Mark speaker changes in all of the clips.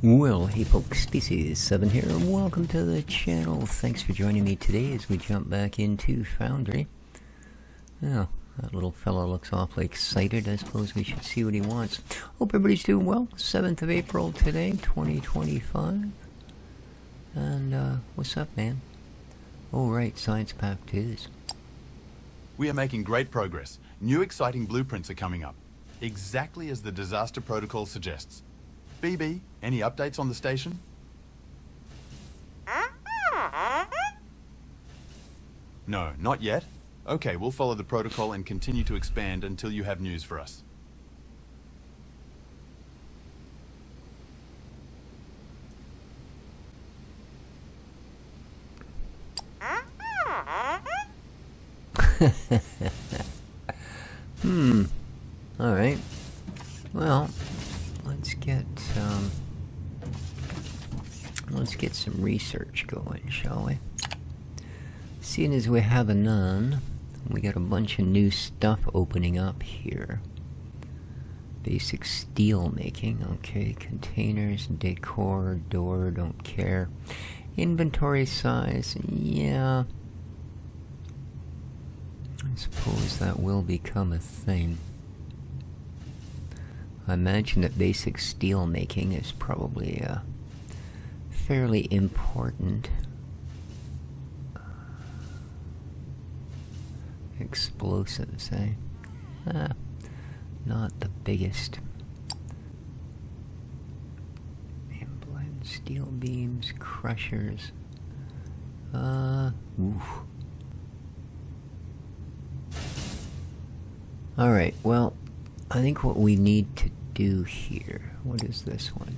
Speaker 1: Well, hey folks, pt.4 here, and welcome to the channel. Thanks for joining me today as we jump back into Foundry. Oh, that little fella looks awfully excited. I suppose we should see what he wants. Hope everybody's doing well. 7th of April today, 2025. And, what's up, man? Oh, right, Sci-pack 2's.
Speaker 2: We are making great progress. New exciting blueprints are coming up, exactly as the disaster protocol suggests. BB, any updates on the station? No, not yet. Okay, we'll follow the protocol and continue to expand until you have news for us.
Speaker 1: Alright. Well, let's get some research going, shall we? Seeing as we have none, we got a bunch of new stuff opening up here. Basic steel making, okay. Containers, decor, door, don't care. Inventory size, yeah. I suppose that will become a thing. I imagine that basic steel making is probably fairly important. Explosives, eh? Not the biggest. Blend steel beams, crushers. Oof. Alright, well, I think what we need to do here... What is this one?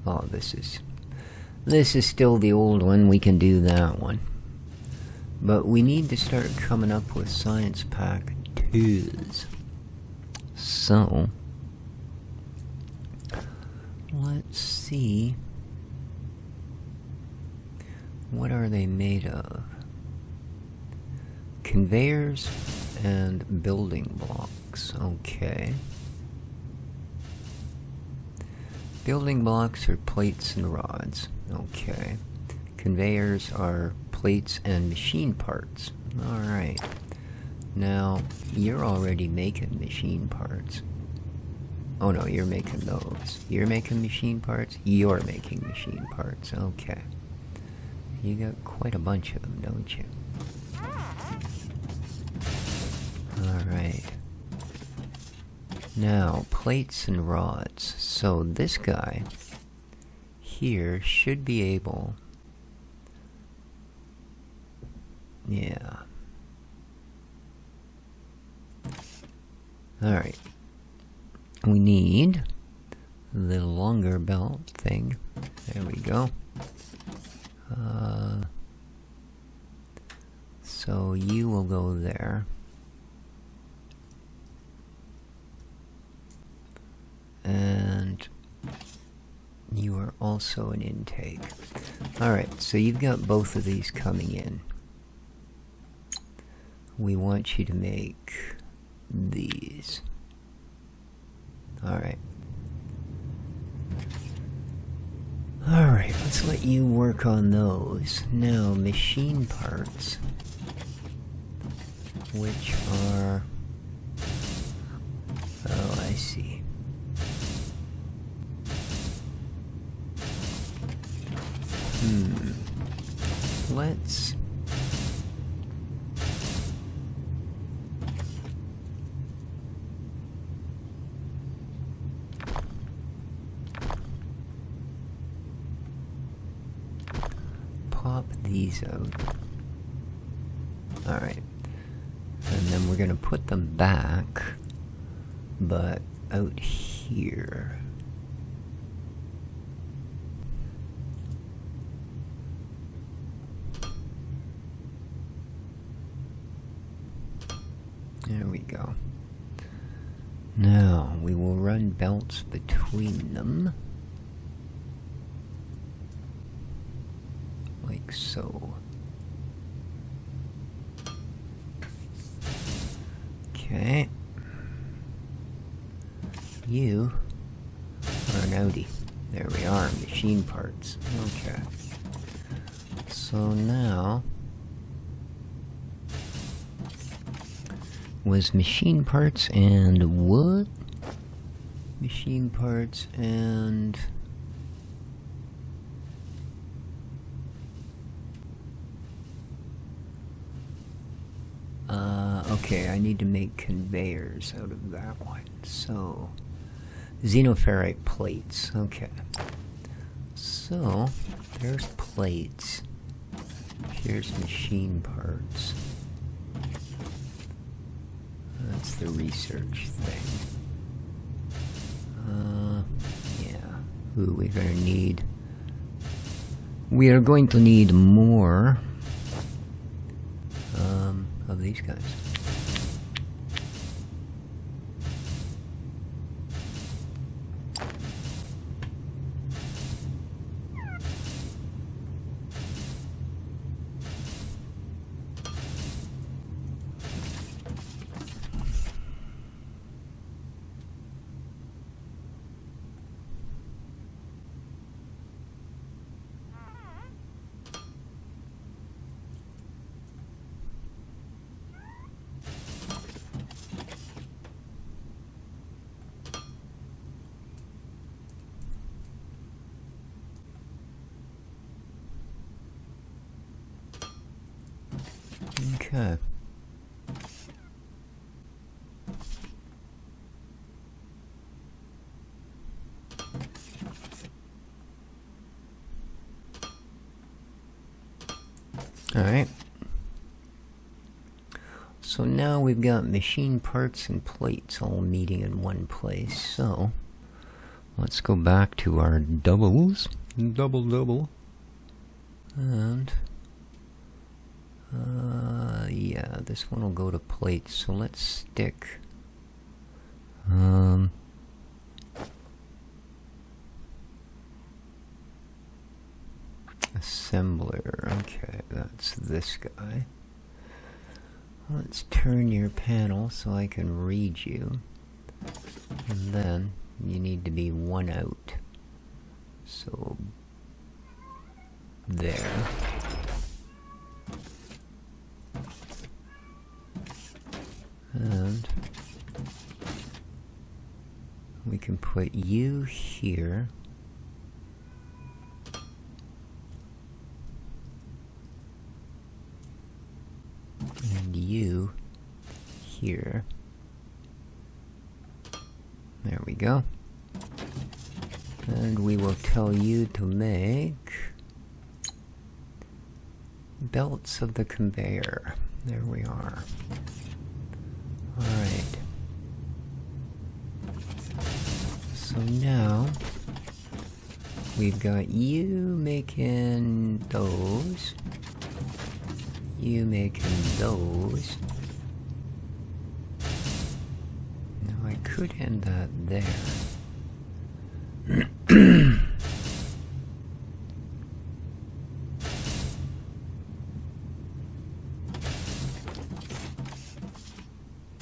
Speaker 1: Oh, this is still the old one. We can do that one. But we need to start coming up with Sci-pack 2's. So, let's see. What are they made of? Conveyors and building blocks. Okay. Building blocks are plates and rods. Okay. Conveyors are plates and machine parts. Alright. Now, you're already making machine parts. Oh no, you're making those. You're making machine parts? You're making machine parts. Okay. You got quite a bunch of them, don't you? Alright. Now, plates and rods. So this guy here should be able... Yeah. Alright. We need the longer belt thing. There we go. So you will go there. And you are also an intake. Alright, so you've got both of these coming in. We want you to make these. Alright. Alright, let's let you work on those. Now, machine parts, which are... Oh, I see. Let's... pop these out. Alright. And then we're gonna put them back, but out here. There we go. Now, we will run belts between them. Like so. Okay. You are an Audi. There we machine parts. Okay. So now... was machine parts and what? Machine parts and... okay, I need to make conveyors out of that one. So, xenoferrite plates. Okay. So, there's plates. Here's machine parts. That's the research thing. Yeah. Ooh, we're gonna need... we are going to need more of these guys. Okay. Alright. So now we've got machine parts and plates all meeting in one place. So let's go back to our doubles. Double. And yeah, this one will go to plates. So let's stick assembler. Okay, that's this guy. Let's turn your panel so I can read you. And then you need to be one out. So there. And we can put you here. And you here. There we go. And we will tell you to make belts of the conveyor. There we are. Alright. So now we've got you making those. You making those. Now I could end that there.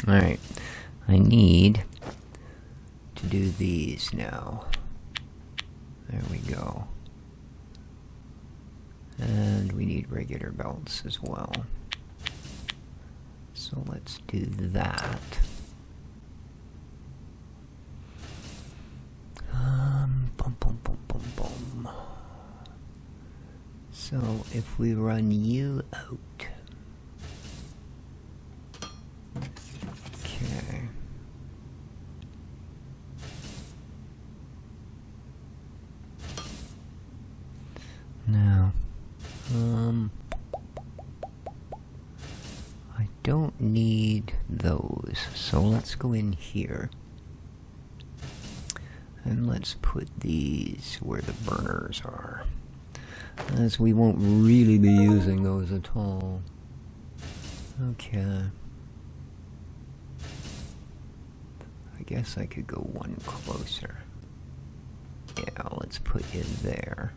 Speaker 1: Alright, I need to do these now. There we go. And we need regular belts as well. So let's do that. Boom. So if we run you out. Okay. Now, I don't need those, so let's go in here. And let's put these where the burners are, as we won't really be using those at all. Okay. I guess I could go one closer. Yeah, let's put you there.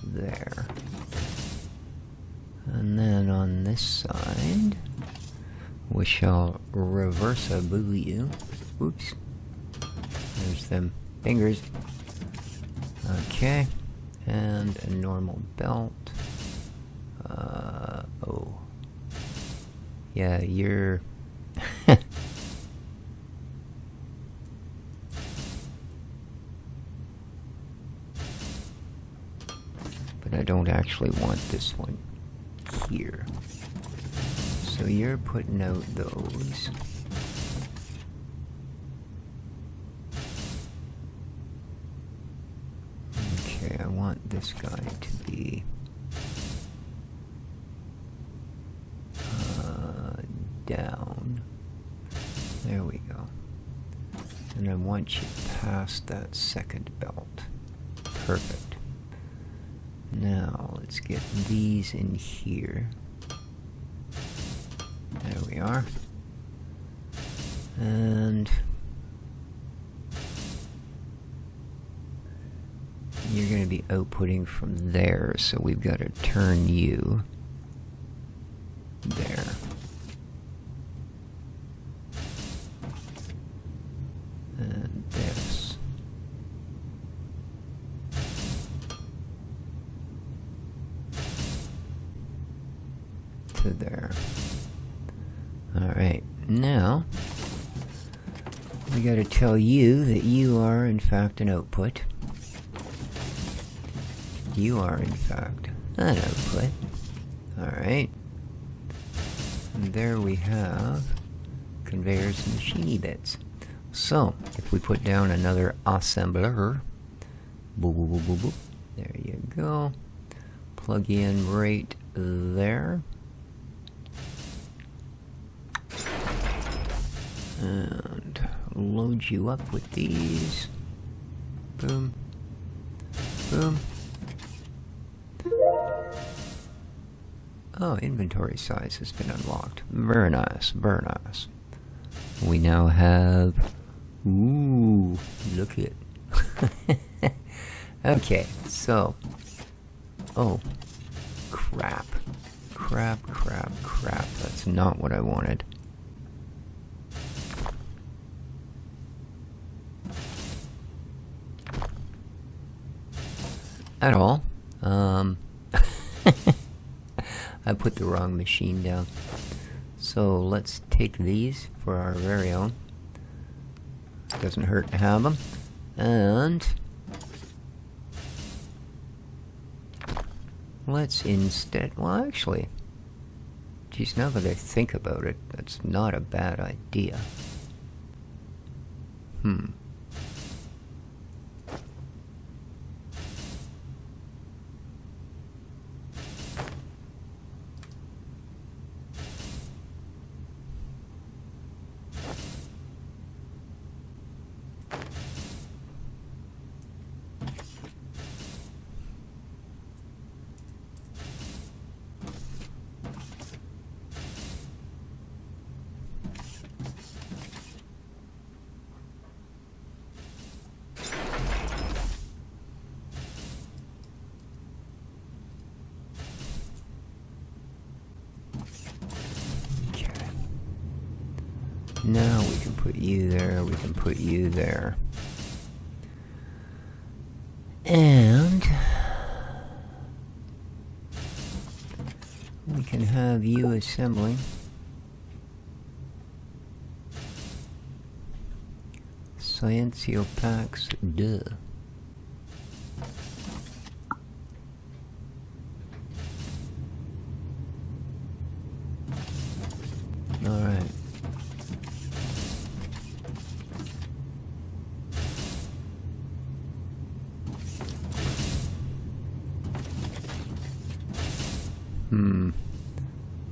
Speaker 1: There. And then on this side, we shall reverse a boo you. Oops. There's them fingers. Okay. and a normal belt. Oh. Yeah, you're... But I don't actually want this one here. So you're putting out those. Okay, I want this guy to be down. There we go. And I want you past that second belt. Perfect. Now let's get these in here. There we are. And you're going to be outputting from there, so we've got to turn you there. And this. To there. Alright, now we gotta tell you that you are in fact an output. You are in fact an output. Alright. And there we have conveyors and machiny bits. So, if we put down another assembler, boo boo boo boo boo, there you go. Plug in right there. And load you up with these. Boom. Boom. Oh, inventory size has been unlocked. Very nice, very nice. We now have... Ooh, look it. Okay, so... Oh, crap. Crap, crap, crap. That's not what I wanted. At all. I put the wrong machine down. So let's take these for our very own. Doesn't hurt to have them. And let's instead, well actually, geez, now that I think about it, that's not a bad idea. Now we can put you there, we can put you there. And we can have you assembling Sci-packs, duh. Alright.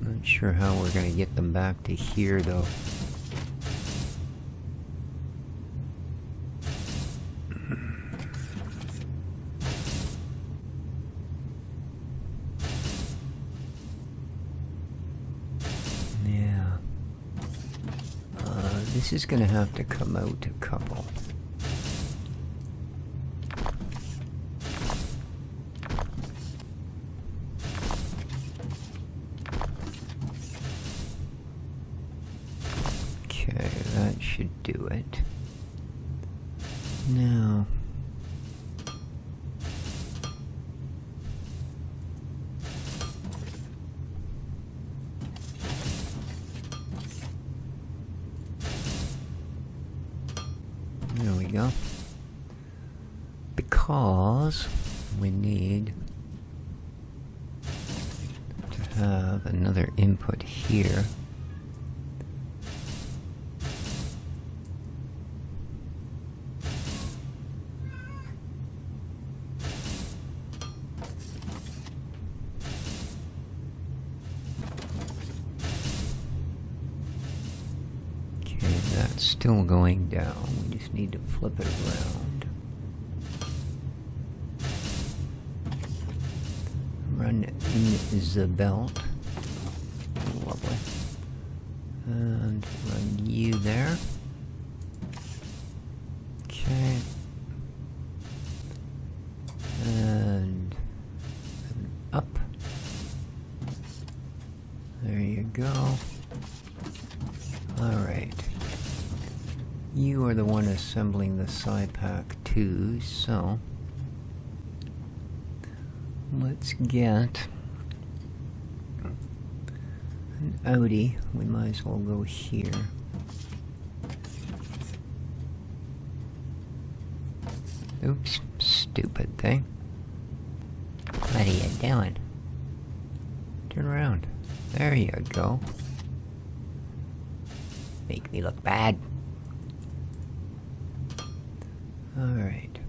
Speaker 1: Not sure how we're gonna get them back to here though. Yeah. This is gonna have to come out a couple. That should do it. Now, There we go. Because we need to have another input here. Still going down. We just need to flip it around. Run in the belt. Lovely. And run you there. Okay. And up. There you go. Alright. You are the one assembling the Sci-pack 2's, so let's get an Audi. We might as well go here. Oops, stupid thing. What are you doing? Turn around. There you go. Make me look bad. Alright.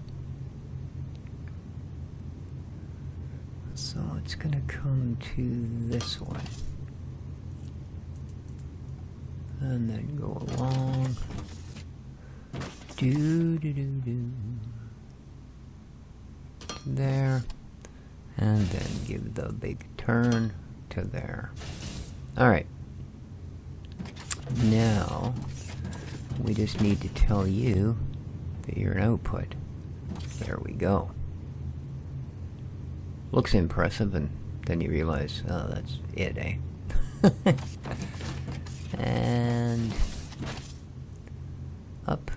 Speaker 1: So it's gonna come to this one. And then go along. Do. There. And then give the big turn to there. Alright. Now, we just need to tell you that you're an output. There we go. Looks impressive, and then you realize, oh, that's it, eh? And up.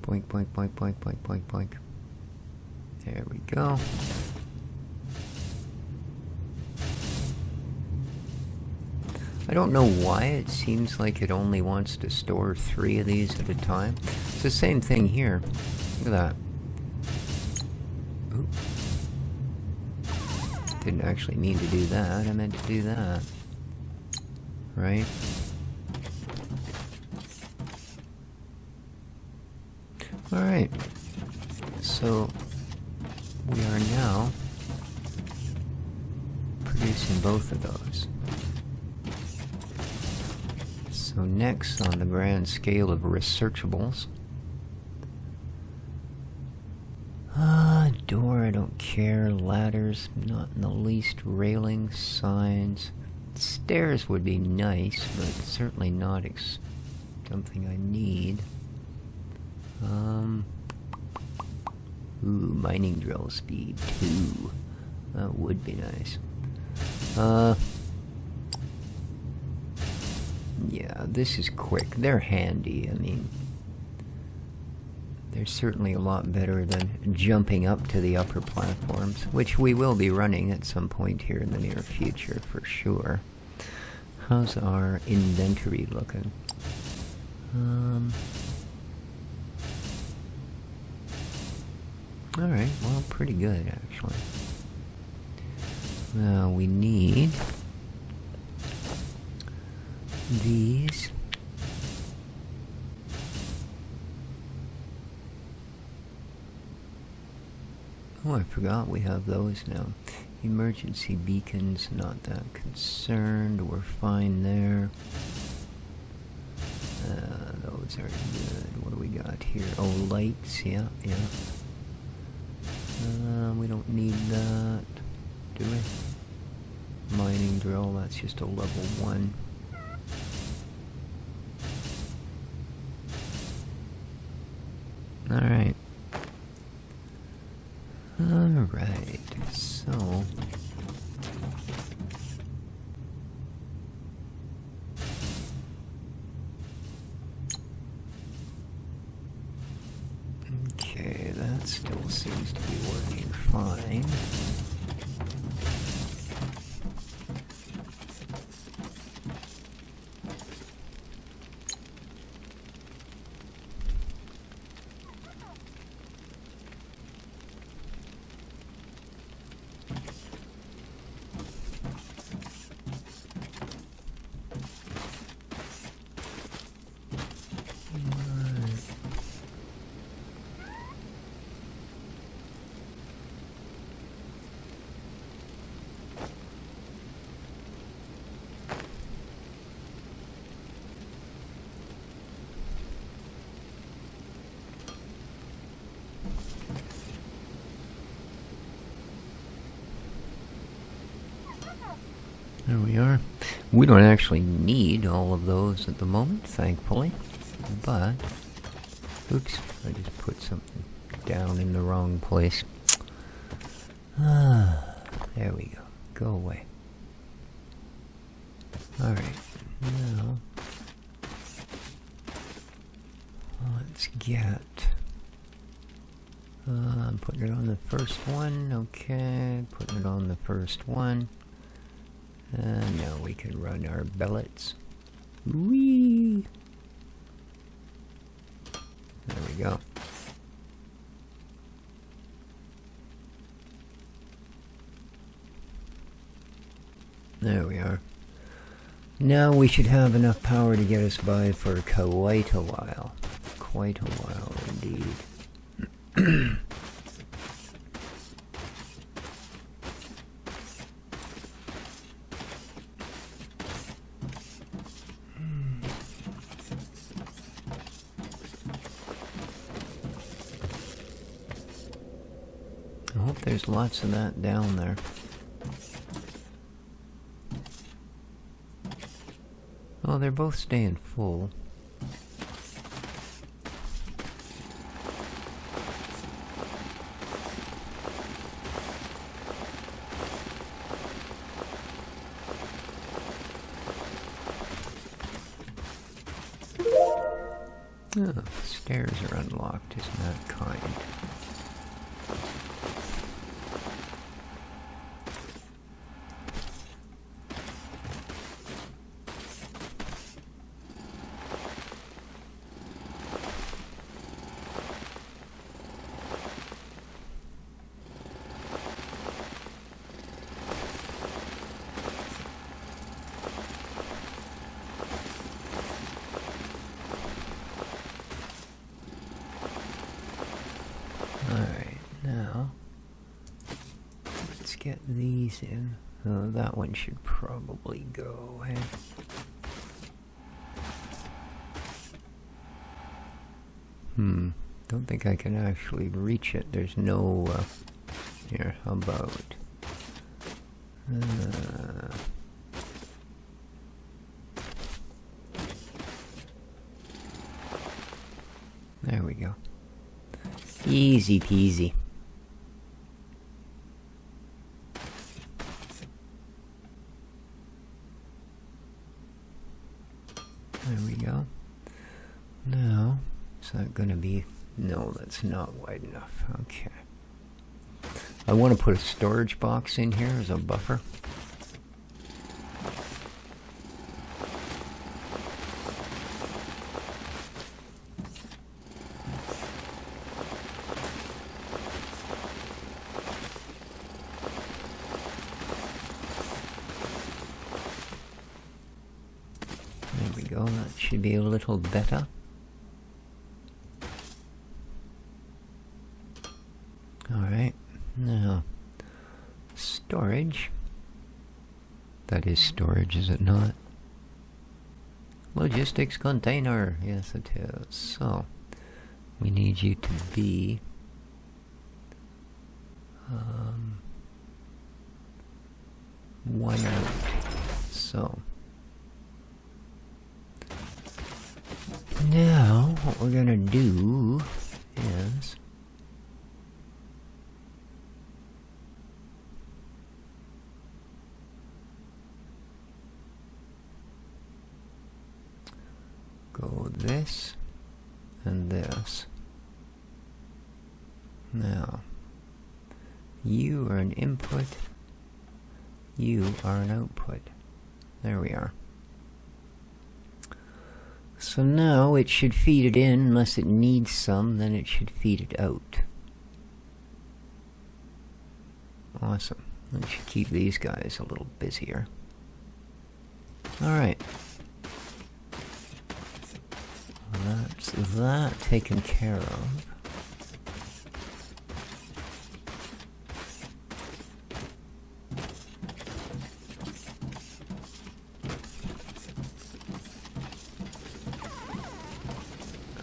Speaker 1: Boink, boink, boink, boink, boink, boink, boink. There we go. I don't know why it seems like it only wants to store 3 of these at a time. It's the same thing here. Look at that. Oop. Didn't actually mean to do that. I meant to do that. Right? Alright. So, we are now producing both of those. So next on the grand scale of researchables, door, I don't care, ladders, not in the least, railings, signs, stairs would be nice, but certainly not something I need. Ooh, mining drill speed 2, that would be nice. Yeah, this is quick. They're handy. I mean, they're certainly a lot better than jumping up to the upper platforms, which we will be running at some point here in the near future, for sure. How's our inventory looking? Alright, well, pretty good, actually. Now, we need these. Oh, I forgot we have those now. Emergency beacons, not that concerned. We're fine there. Those are good. What do we got here? Oh, lights, yeah. We don't need that, do we? Mining drill, that's just a level 1. Alright. Alright, so... Okay, that still seems to be working fine. There we are. We don't actually need all of those at the moment, thankfully. But, oops, I just put something down in the wrong place. There we go. Go away. Alright, now let's get... I'm putting it on the first one, okay, putting it on the first one. And now we can run our billets. Whee! There we go. There we are. Now we should have enough power to get us by for quite a while. Quite a while indeed. I hope there's lots of that down there. Oh, they're both staying full. Oh, the stairs are unlocked, isn't that kind? Alright, now let's get these in. Oh, that one should probably go, eh? Don't think I can actually reach it. There's no, here, how about... there we go. Easy peasy. There we go. Now, is that gonna be... no, that's not wide enough. Okay. I want to put a storage box in here as a buffer. There we go, that should be a little better. Alright, now, storage. That is storage, is it not? Logistics container, yes it is. So, we need you to be... one out. So, now, what we're gonna do is... go this and this. Now, you are an input, you are an output. There we are. So now it should feed it in, unless it needs some, then it should feed it out. Awesome. That should keep these guys a little busier. Alright. That's that taken care of.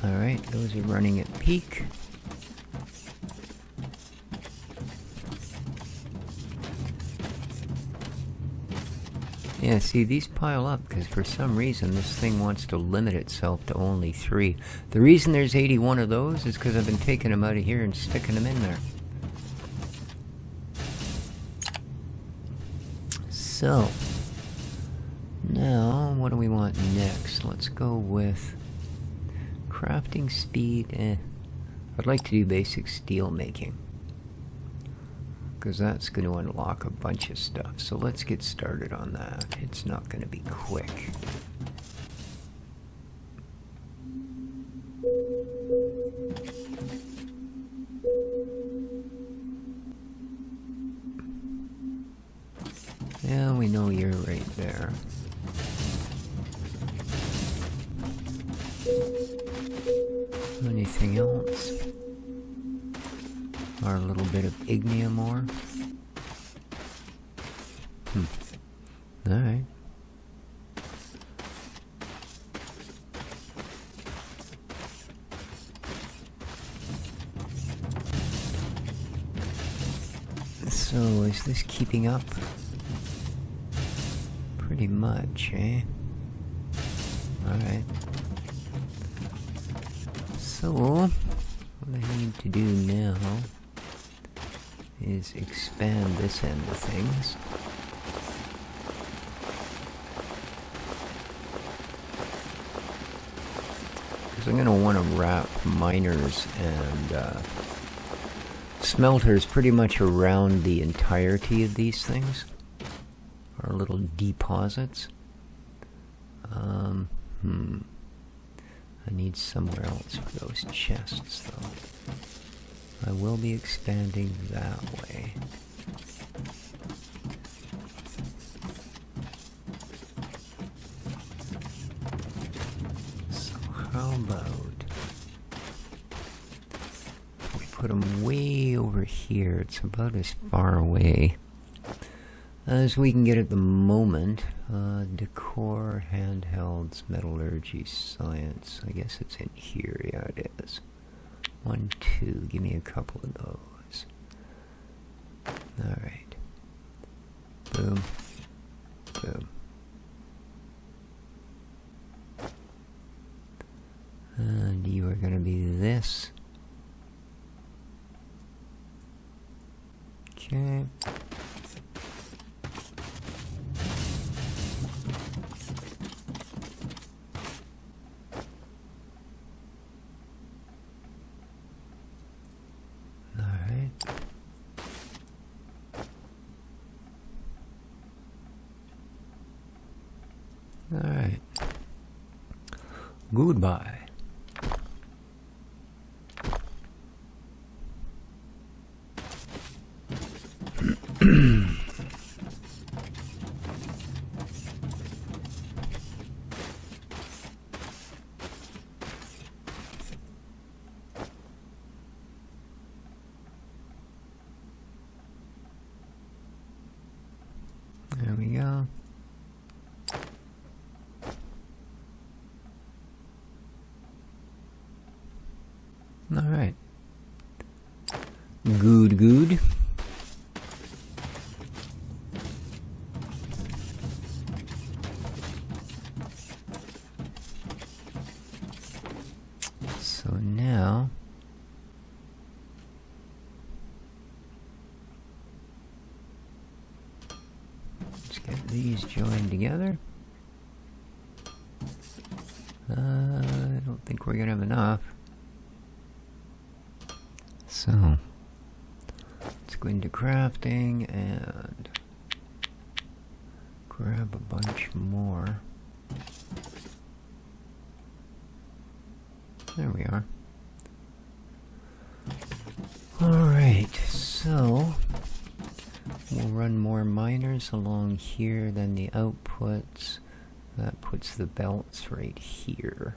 Speaker 1: Alright, those are running at peak. Yeah, see, these pile up because for some reason this thing wants to limit itself to only 3. The reason there's 81 of those is because I've been taking them out of here and sticking them in there. So, now, what do we want next? Let's go with crafting speed. I'd like to do basic steel making, because that's going to unlock a bunch of stuff. So let's get started on that. It's not going to be quick. Yeah, we know you're right there. Anything else? Our little bit of ignium ore. Alright. So, is this keeping up? Pretty much, eh? Alright. So, what I need to do now is expand this end of things. Because I'm going to want to wrap miners and smelters pretty much around the entirety of these things. Our little deposits. I need somewhere else for those chests, though. I will be expanding that way. So how about we put them way over here? It's about as far away as we can get at the moment. Decor, handhelds, metallurgy, science. I guess it's in here. Yeah, it is. 1, 2. Give me a couple of those. Alright. Boom. Boom. And you are going to be this. Okay. Alright. Goodbye. There we go. Alright. Good. So now let's get these joined together. I don't think we're gonna have enough. So, let's go into crafting and grab a bunch more. There we are. Alright, so we'll run more miners along here than the outputs. That puts the belts right here.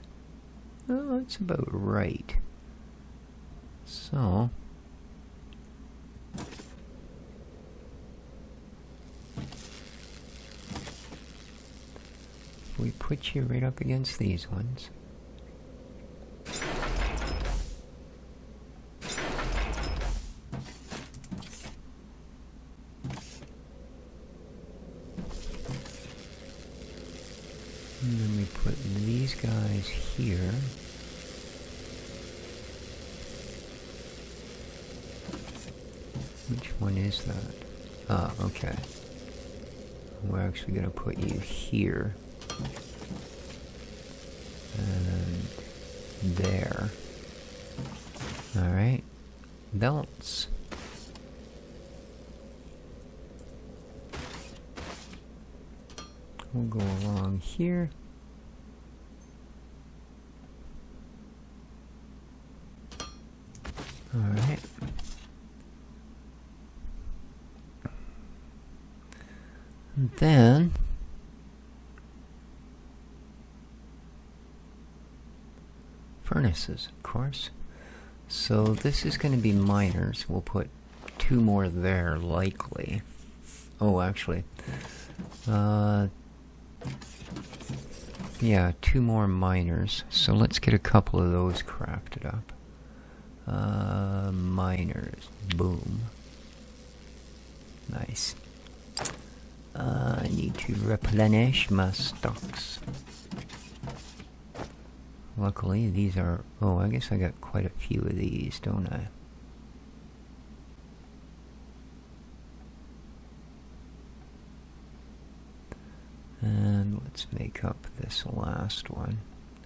Speaker 1: Oh, that's about right. So, we put you right up against these ones. And then we put these guys here. Which one is that? Ah, okay. We're actually going to put you here. And there. Alright. Belts. We'll go along here. Alright. And then furnaces, of course. So this is going to be miners. We'll put 2 more there, likely. Oh, actually. Yeah, 2 more miners. So let's get a couple of those crafted up. Miners. Boom. Nice. I need to replenish my stocks. Luckily, these are... Oh, I guess I got quite a few of these, don't I? And let's make up this last one.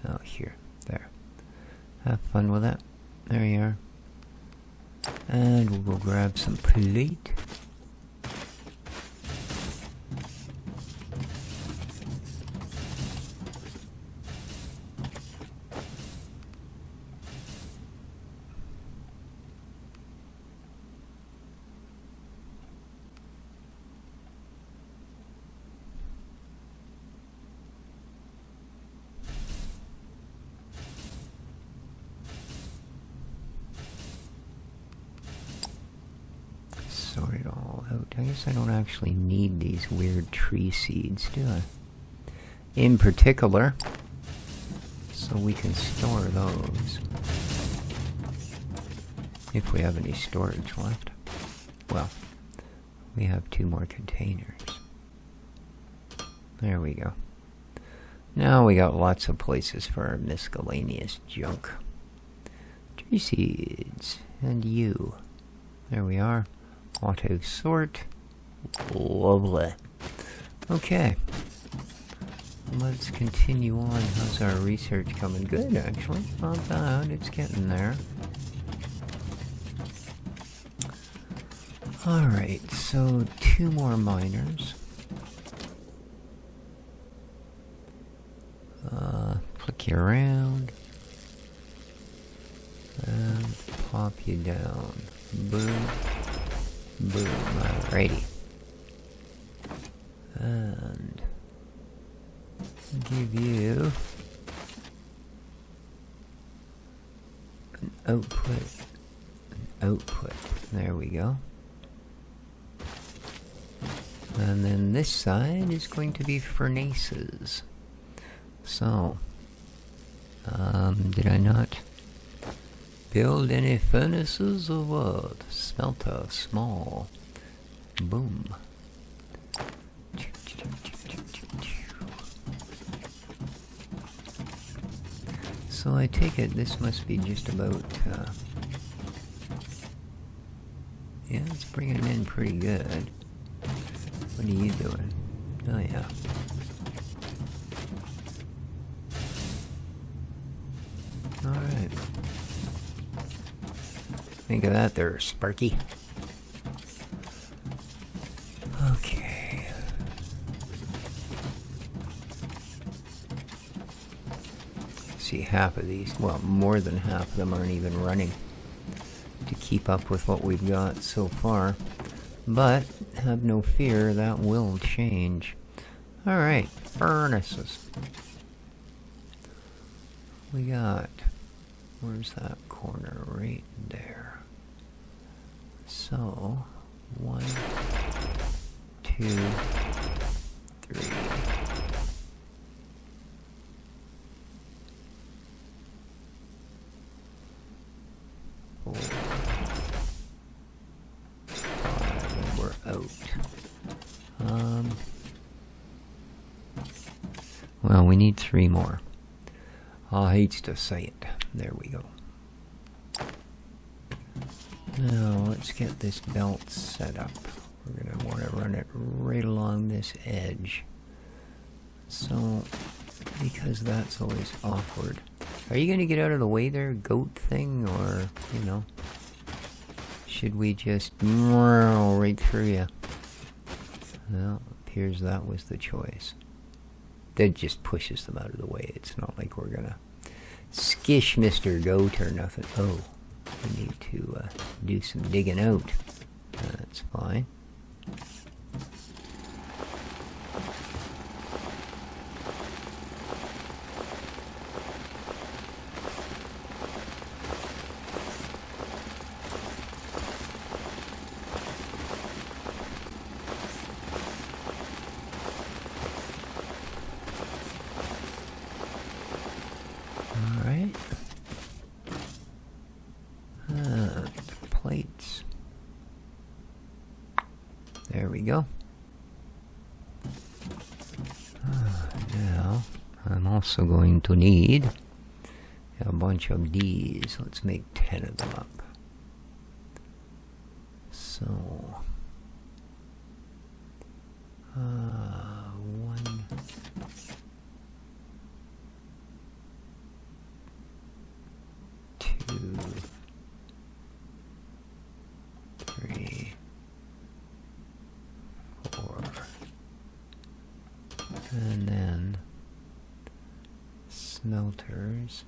Speaker 1: Oh, here. There. Have fun with that. There you are. And we'll go grab some plate. Sort it all out. I guess I don't actually need these weird tree seeds, do I? In particular, so we can store those. If we have any storage left. Well, we have 2 more containers. There we go. Now we got lots of places for our miscellaneous junk. Tree seeds. And you. There we are. Auto sort. Lovely. Okay. Let's continue on. How's our research coming? Good, actually. Not bad. It's getting there. Alright, so 2 more miners. Flick you around. And pop you down. Boom. Boom. Alrighty. And give you an output. There we go. And then this side is going to be furnaces. So, did I not build any furnaces or what? Smelter, small. Boom. So I take it this must be just about, yeah, it's bringing in pretty good. What are you doing? Oh yeah. Alright. Think of that there, Sparky. Okay. See, half of these, well, more than half of them aren't even running to keep up with what we've got so far. But, have no fear, that will change. Alright, furnaces. We got... Where's that corner? Right there. So, 1, 2, 3. 4. 5, and we're out. Well, we need 3 more. I hate to say it. There we go. Now, let's get this belt set up. We're going to want to run it right along this edge. So, because that's always awkward. Are you going to get out of the way there, goat thing? Or, you know, should we just right through you? Well, appears that was the choice. That just pushes them out of the way. It's not like we're going to skish Mr. Goat or nothing. Oh, we need to do some digging out. That's fine. Plates. There we go. Now, I'm also going to need a bunch of these. Let's make 10 of them up. So, 1, 2, 3, 4, and then smelters.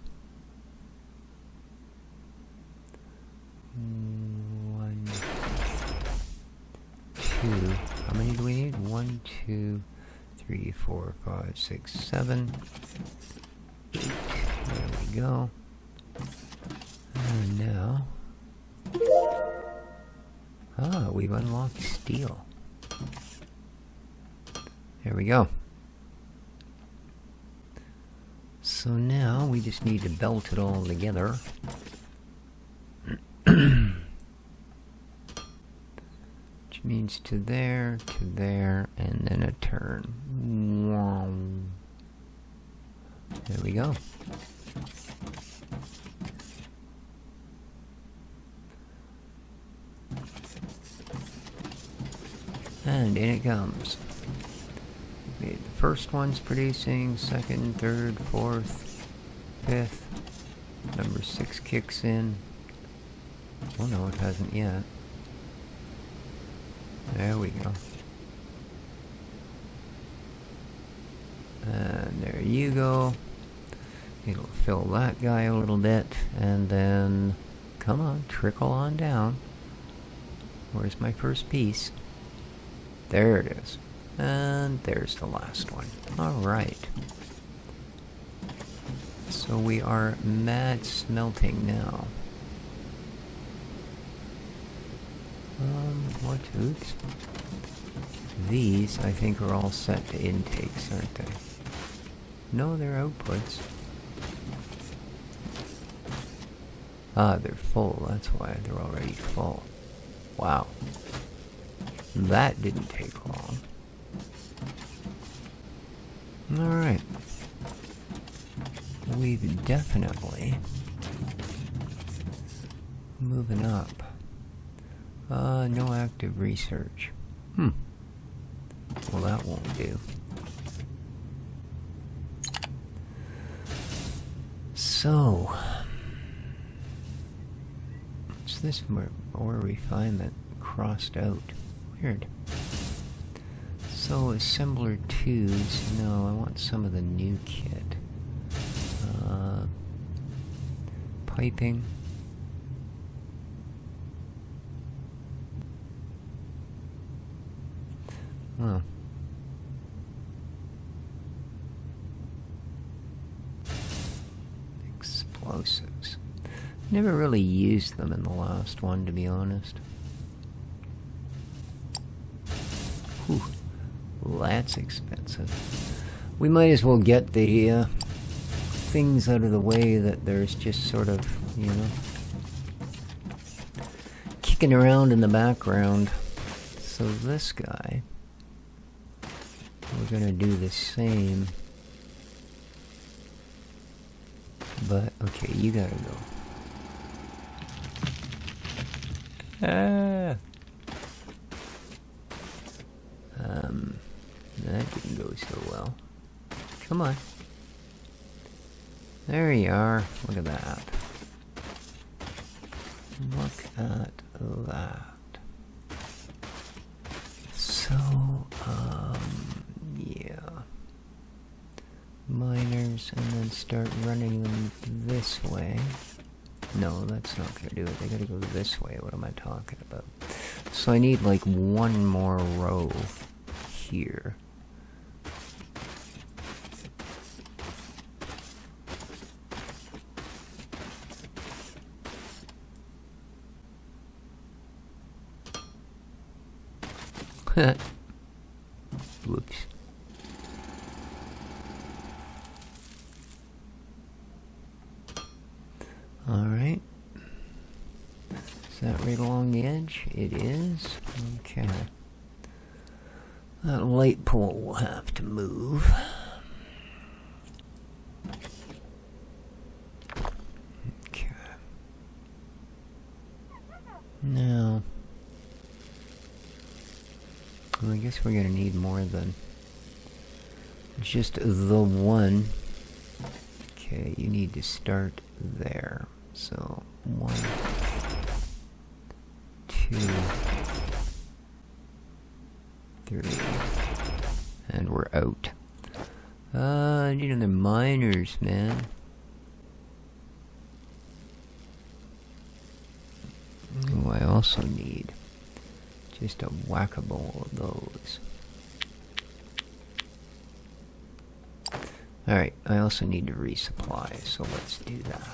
Speaker 1: 1, 2. How many do we need? 1, 2, 3, 4, 5, 6, 7, 8. There we go. And now, we've unlocked steel. There we go. So now we just need to belt it all together. Which means to there, and then a turn. Wow. There we go. And in it comes. Okay, the first one's producing, second, third, fourth, fifth. Number 6 kicks in. Oh no, it hasn't yet. There we go. And there you go. It'll fill that guy a little bit, and then, come on, trickle on down. Where's my first piece? There it is. And there's the last one. Alright. So we are mad smelting now. What? Oops. These, I think, are all set to intakes, aren't they? No, they're outputs. Ah, they're full. That's why they're already full. Wow. That didn't take long. Alright. We've definitely moving up. No active research. Well, that won't do. So, what's this ore refinement crossed out? Weird. So, assembler 2's. No, I want some of the new kit. Piping. Oh. Explosives. Never really used them in the last one, to be honest. Whew. That's expensive. We might as well get the things out of the way that there's just sort of, you know, kicking around in the background. So this guy, we're going to do the same but okay, you gotta go. Ah. That didn't go so well. Come on. There you are. Look at that. Look at that. So, yeah. Miners, and then start running them this way. No, that's not gonna do it. They gotta go this way. What am I talking about? So I need like one more row here. Whoops. Alright. Is that right along the edge? It is. Okay. That light pole will have to move. Okay. Now, well, I guess we're gonna need more than just the one. Okay, you need to start there. So 1, 2, 3, and we're out. I need other miners, man. Oh, I also need just a whack-a-mole of those. Alright, I also need to resupply, so let's do that.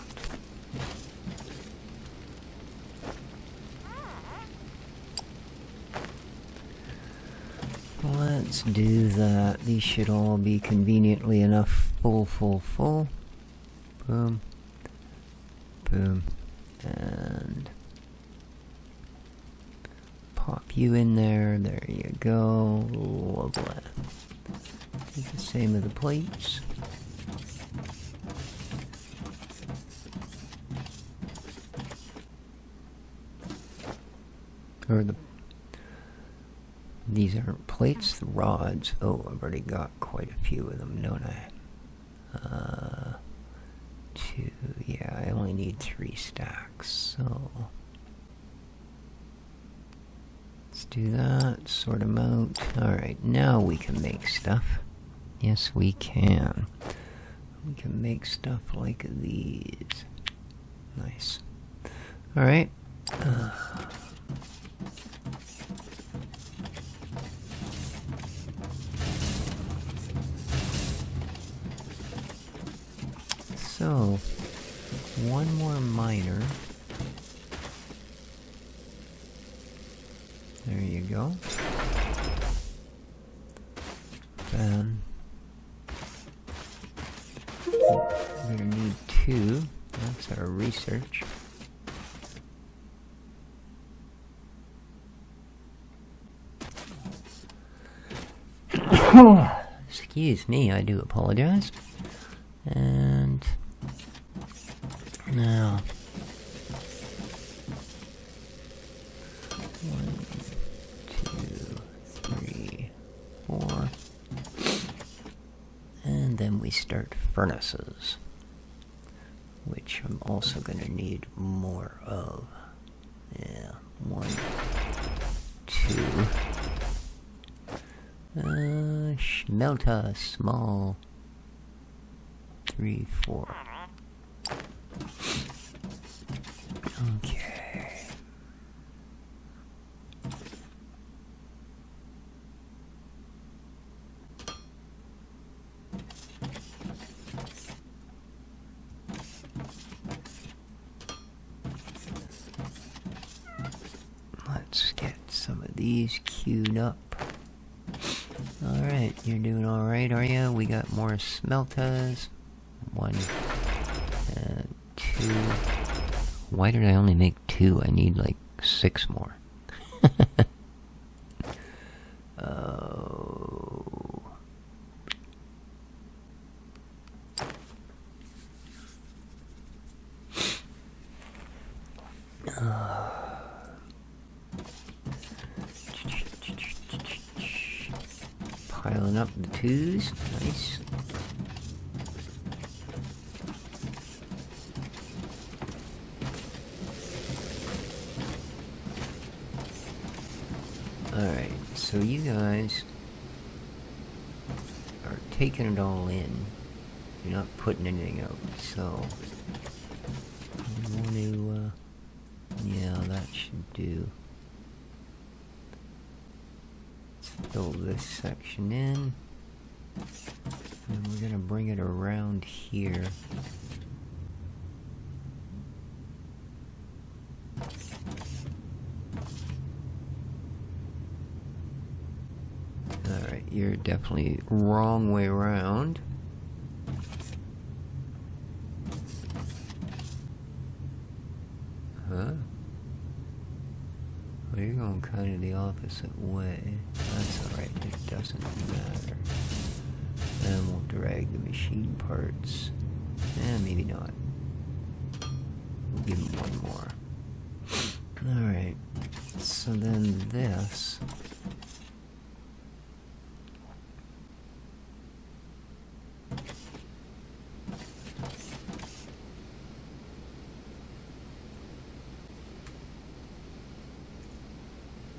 Speaker 1: Let's do that. These should all be conveniently enough full. Boom. Boom. And pop you in there. There you go. Lovely. Do the same with the plates. Or these aren't plates, the rods. Oh, I've already got quite a few of them, don't I? 2, yeah, I only need 3 stacks, so let's do that, sort them out. Alright, now we can make stuff. Yes, we can. We can make stuff like these. Nice. Alright. So, one more miner. There you go. Then we're gonna need 2. That's our research. Excuse me, I do apologize. And now 1, 2, 3, 4, and then we start furnaces, which I'm also going to need more of. Yeah, 1, 2. Smelter small. 3, 4. Okay. Let's get some of these queued up. Alright, you're doing alright, are you? We got more smelters. 1 and 2. Why did I only make 2? I need like 6 more. Oh. Piling up the 2's. Nice. Alright, so you guys are taking it all in. You're not putting anything out, so I want to, yeah, that should do. Let's fill this section in, and we're gonna bring it around here. Alright, you're definitely wrong way around. Huh? Well, you're going kind of the opposite way. That's alright, it doesn't matter. And we'll drag the machine parts. Maybe not. We'll give them one more. Alright, so then this.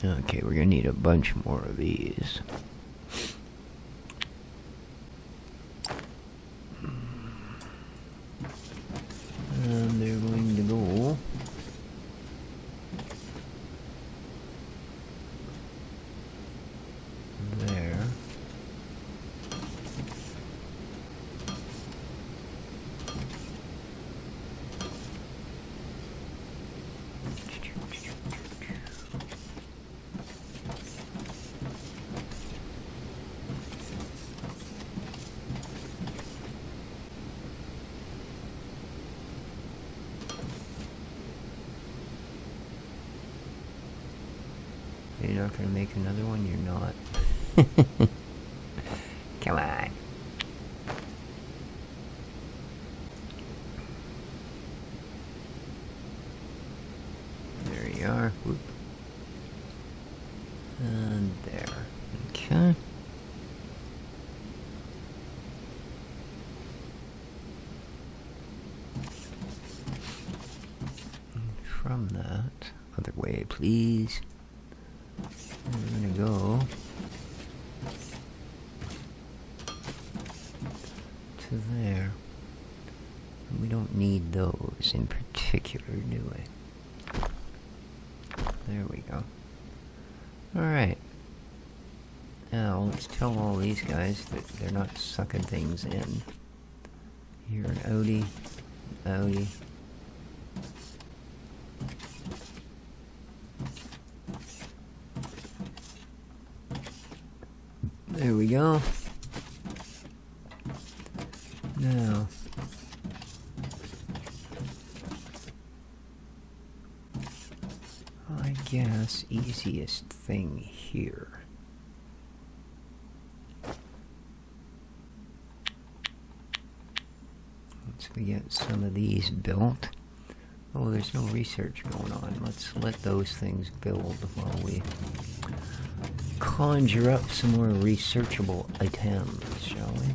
Speaker 1: Okay, we're gonna need a bunch more of these. And they're going to go there. You're not gonna make another one? You're not. Come on. There you are. Whoop. And there. Okay. And from that, other way, please. We're gonna go to there. We don't need those in particular, do we? There we go. Alright. Now, let's tell all these guys that they're not sucking things in. You're an outie, outie. There we go. Now, I guess easiest thing here. Once we get some of these built. Oh, there's no research going on. Let's let those things build while we conjure up some more researchable items, shall we?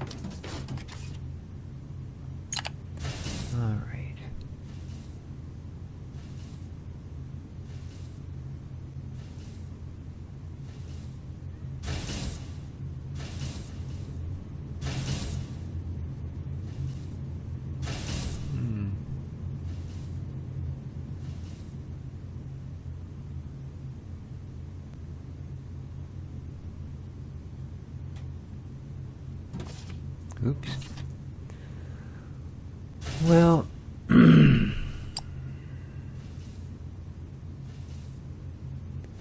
Speaker 1: Alright. Oops. Well,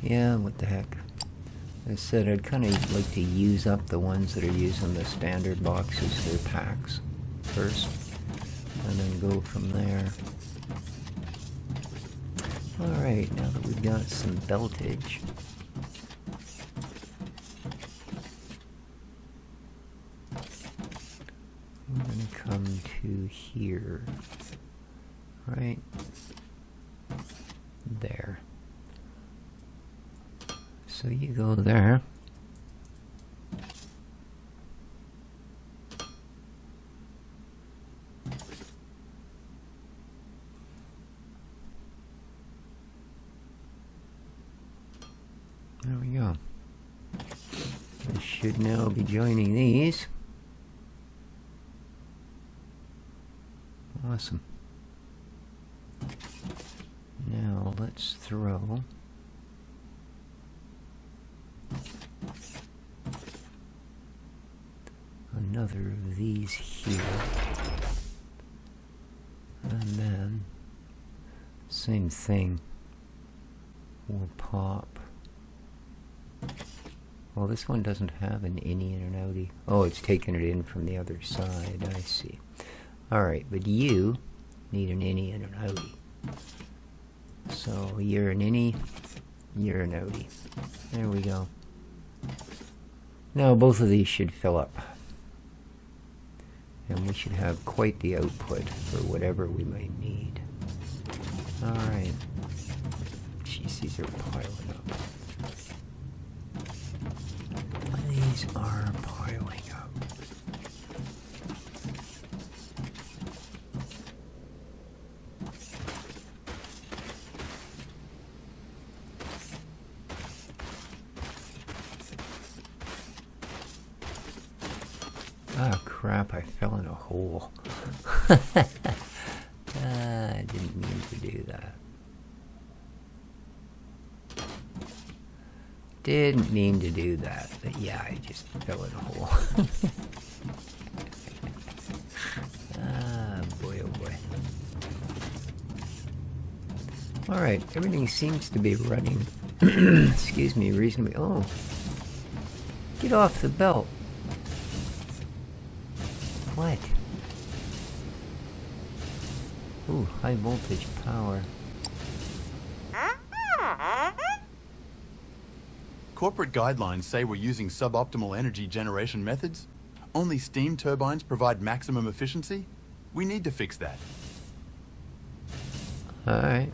Speaker 1: yeah, what the heck. I said I'd kind of like to use up the ones that are using the standard boxes, their packs, first, and then go from there. Alright, now that we've got some beltage, we're going to come to here, right there. So you go there, There we go. I should now be joining these. Awesome. Now let's throw another of these here. And then same thing. We'll pop. Well, this one doesn't have an innie and an outie. Oh, it's taking it in from the other side. I see. Alright, but you need an innie and an outie. So you're an innie, you're an outie. There we go. Now both of these should fill up. And we should have quite the output for whatever we might need. Alright. Jeez, these are piling up. These are piling up. Ah, crap, I fell in a hole. I didn't mean to do that. Didn't mean to do that, but yeah, I just fell in a hole. Ah, boy, oh boy. Alright, everything seems to be running, excuse me, reasonably. Oh, get off the belt. What? Ooh, high voltage power.
Speaker 2: Corporate guidelines say we're using suboptimal energy generation methods. Only steam turbines provide maximum efficiency. We need to fix that.
Speaker 1: Alright.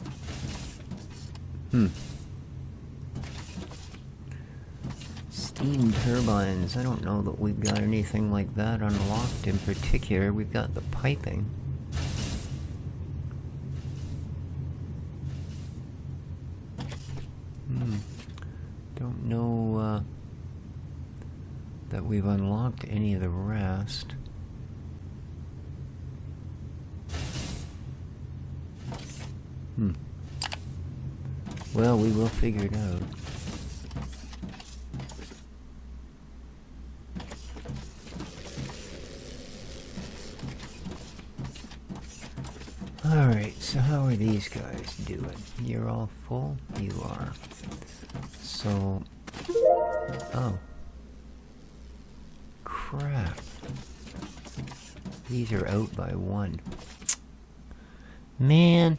Speaker 1: Steam turbines. I don't know that we've got anything like that unlocked in particular. We've got the piping. Don't know that we've unlocked any of the rest. Well, we will figure it out. Alright, so how are these guys doing? You're all full? You are. So... oh. Crap. These are out by 1. Man.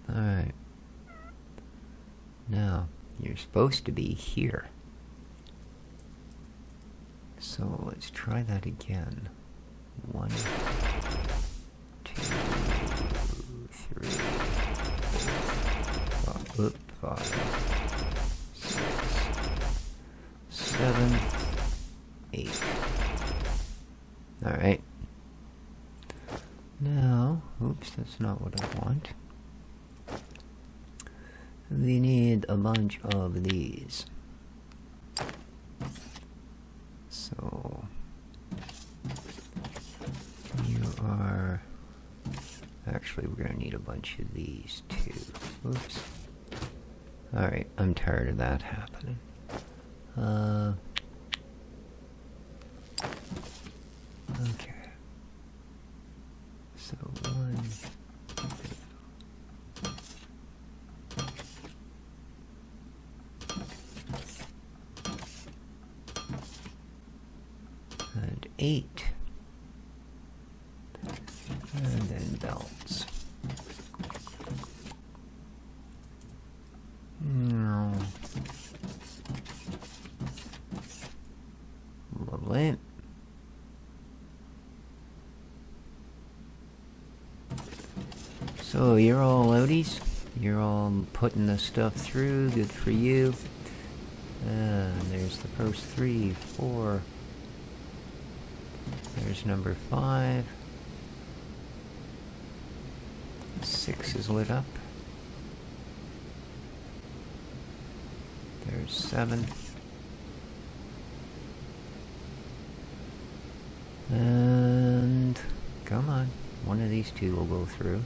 Speaker 1: Alright. Now, you're supposed to be here. So let's try that again. 1, 2, 3, 4, 5, 6, 7, 8. Alright. Now, oops, that's not what I want. We need a bunch of these. So you are actually, we're gonna need a bunch of these too. Oops. Alright, I'm tired of that happening. Okay. So 1, 8, and then belts. No. Lovely. So you're all outies. You're all putting the stuff through. Good for you. And there's the first 3, 4, There's number 5. 6 is lit up. There's 7. And come on, one of these two will go through.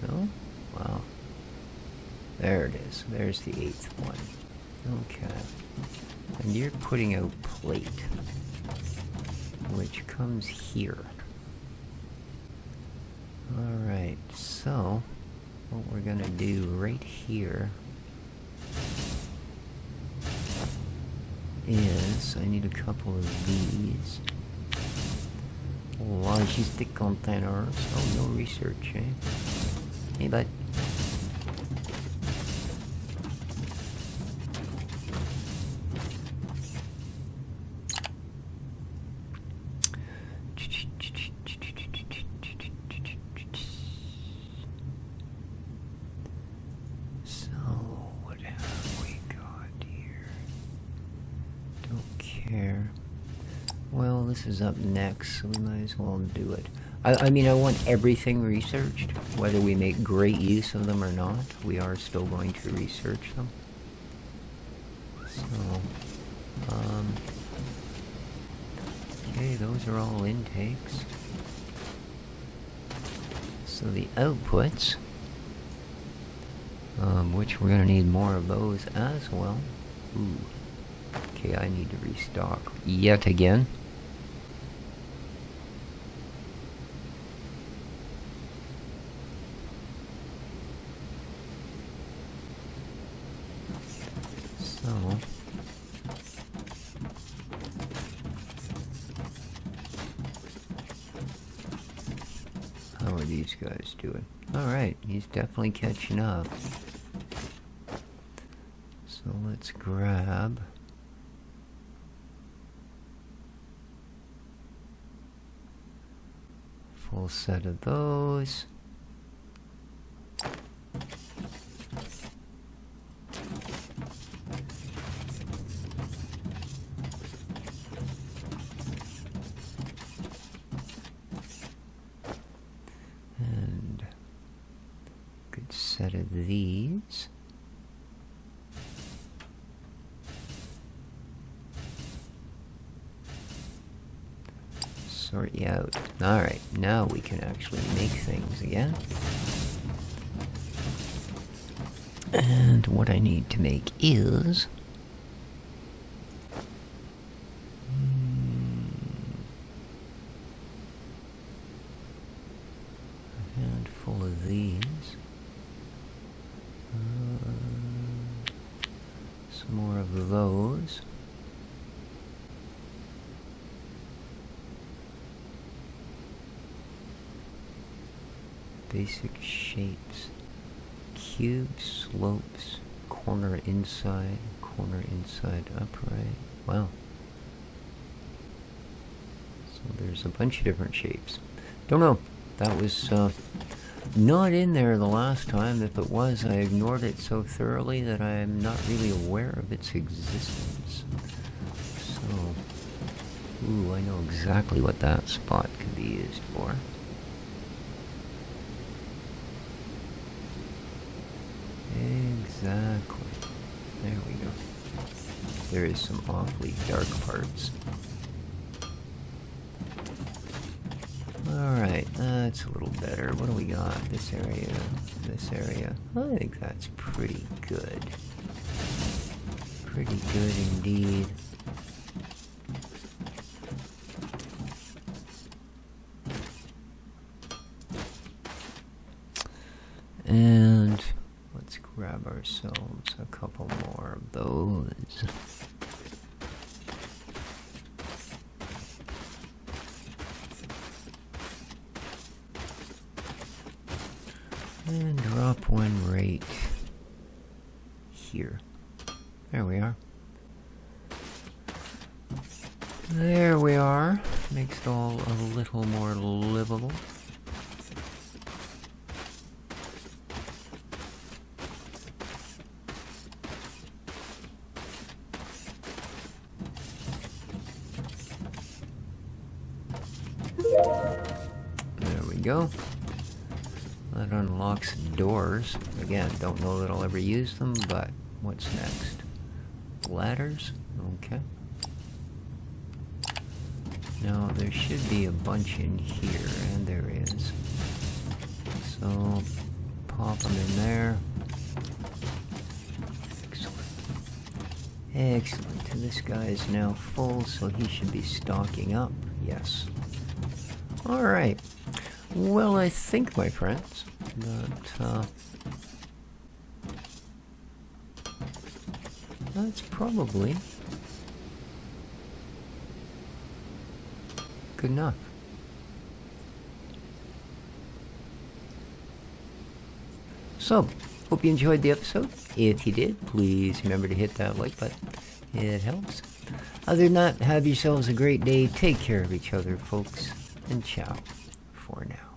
Speaker 1: No? Wow. There it is. There's the 8th one. Okay. And you're putting out plate, which comes here. Alright, so what we're gonna do right here is I need a couple of these. Logistic containers. Oh, no research, eh? Hey, bud. So, what have we got here? Don't care. Well, this is up next, so we might as well do it. I mean, I want everything researched, whether we make great use of them or not. We are still going to research them. So, okay, those are all intakes. So the outputs, which we're gonna need more of those as well. Ooh. Okay, I need to restock yet again. So, how are these guys doing? Alright, he's definitely catching up. So let's grab full set of those. And good set of these. Sort you out. Alright, now we can actually make things again. And what I need to make is a handful of these. Some more of those. Basic shapes. Cubes, slopes, corner inside, upright. Wow. So there's a bunch of different shapes. Don't know. That was not in there the last time. If it was, I ignored it so thoroughly that I'm not really aware of its existence. So, ooh, I know exactly what that spot could be used for. Exactly. There we go. There is some awfully dark parts. Alright, that's a little better. What do we got? This area, this area. I think that's pretty good. Pretty good indeed. And let's grab ourselves a couple more of those. And drop one right here. There we are. There we are. Makes it all a little more livable. go. That unlocks doors. Again, don't know that I'll ever use them, but what's next? Ladders? Okay. Now, there should be a bunch in here, and there is. So, pop them in there. Excellent. Excellent. And this guy is now full, so he should be stocking up. Yes. Alright. Well, I think, my friends, that, that's probably good enough. So, hope you enjoyed the episode. If you did, please remember to hit that like button. It helps. Other than that, have yourselves a great day. Take care of each other, folks. And ciao for now.